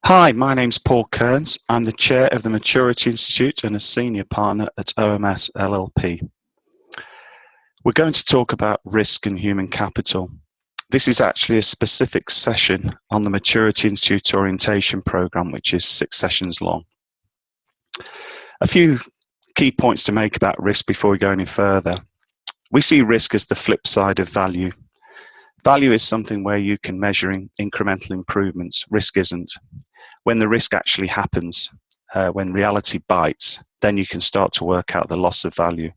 Hi, my name's Paul Kearns. I'm the Chair of the Maturity Institute and a Senior Partner at OMS LLP. We're going to talk about risk and human capital. This is actually a specific session on the Maturity Institute Orientation Programme, which is 6 sessions long. A few key points to make about risk before we go any further. We see risk as the flip side of value. Value is something where you can measure incremental improvements. Risk isn't. When the risk actually happens, when reality bites, then you can start to work out the loss of value.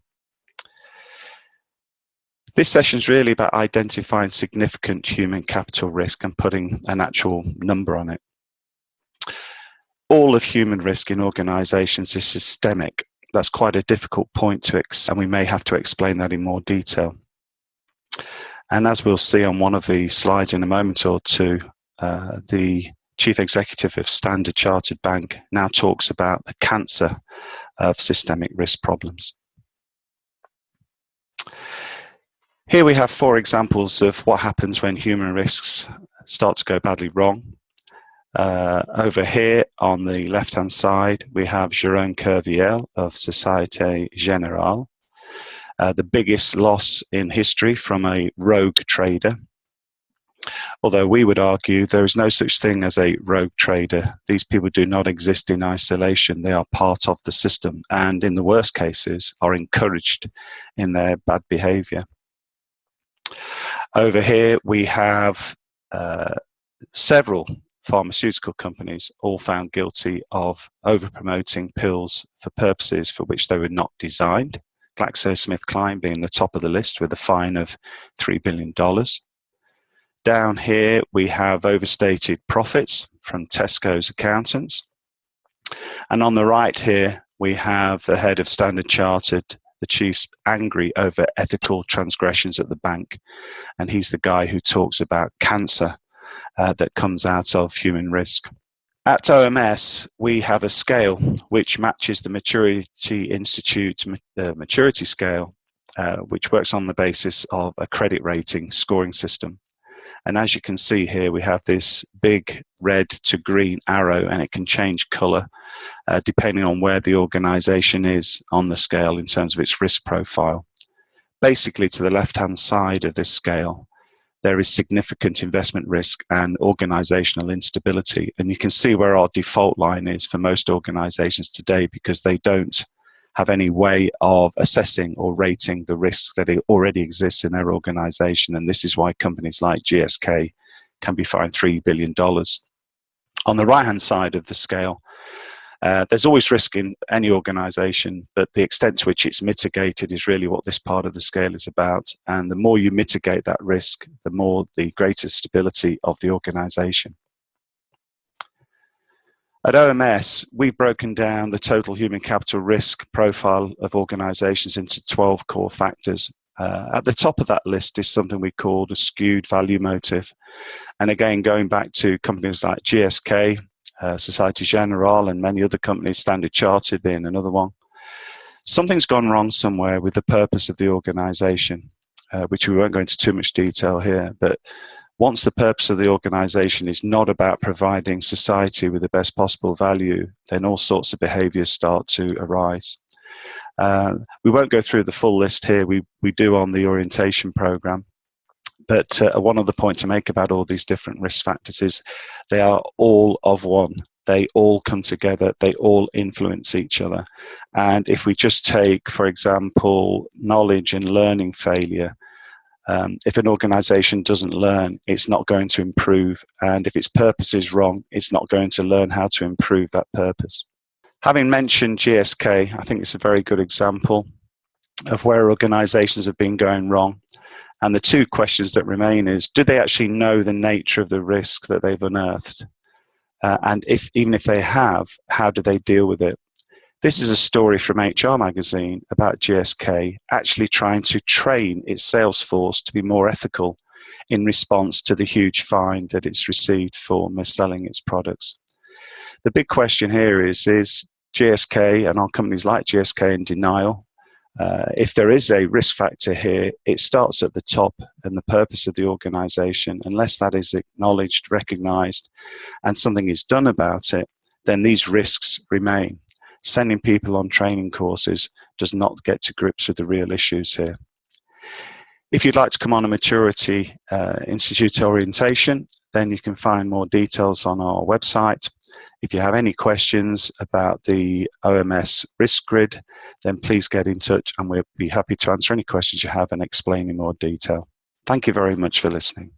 This session is really about identifying significant human capital risk and putting an actual number on it. All of human risk in organizations is systemic. That's quite a difficult point to and we may have to explain that in more detail. And as we'll see on one of the slides in a moment or two, the Chief Executive of Standard Chartered Bank now talks about the cancer of systemic risk problems. Here we have 4 examples of what happens when human risks start to go badly wrong. Over here on the left-hand side, we have Jérôme Kerviel of Société Générale, the biggest loss in history from a rogue trader. Although we would argue there is no such thing as a rogue trader. These people do not exist in isolation. They are part of the system and in the worst cases are encouraged in their bad behavior. Over here we have several pharmaceutical companies all found guilty of over-promoting pills for purposes for which they were not designed. GlaxoSmithKline being the top of the list with a fine of $3 billion. Down here we have overstated profits from Tesco's accountants. And on the right here we have the head of Standard Chartered, the chief's angry over ethical transgressions at the bank. And he's the guy who talks about cancer that comes out of human risk. At OMS, we have a scale which matches the Maturity Institute maturity scale, which works on the basis of a credit rating scoring system. And as you can see here, we have this big red to green arrow, and it can change color depending on where the organization is on the scale in terms of its risk profile. Basically, to the left-hand side of this scale, there is significant investment risk and organizational instability. And you can see where our default line is for most organizations today, because they don't have any way of assessing or rating the risks that already exists in their organization. And this is why companies like GSK can be fined $3 billion. On the right-hand side of the scale, there's always risk in any organization, but the extent to which it's mitigated is really what this part of the scale is about. And the more you mitigate that risk, the greater stability of the organization. At OMS, we've broken down the total human capital risk profile of organizations into 12 core factors. At the top of that list is something we call a skewed value motive. And again, going back to companies like GSK, Société Générale, and many other companies, Standard Chartered being another one. Something's gone wrong somewhere with the purpose of the organization, which we won't go into too much detail here, but once the purpose of the organization is not about providing society with the best possible value, then all sorts of behaviors start to arise. We won't go through the full list here. We do on the orientation program. But one other point to make about all these different risk factors is they are all of one. They all come together. They all influence each other. And if we just take, for example, knowledge and learning failure, if an organization doesn't learn, it's not going to improve. And if its purpose is wrong, it's not going to learn how to improve that purpose. Having mentioned GSK, I think it's a very good example of where organizations have been going wrong. And the 2 questions that remain is, do they actually know the nature of the risk that they've unearthed? And even if they have, how do they deal with it? This is a story from HR Magazine about GSK actually trying to train its sales force to be more ethical in response to the huge fine that it's received for mis-selling its products. The big question here is GSK and our companies like GSK in denial? If there is a risk factor here, it starts at the top and the purpose of the organisation. Unless that is acknowledged, recognised, and something is done about it, then these risks remain. Sending people on training courses does not get to grips with the real issues here. If you'd like to come on a Maturity Institute orientation, then you can find more details on our website. If you have any questions about the OMS Risk Grid, then please get in touch and we'll be happy to answer any questions you have and explain in more detail. Thank you very much for listening.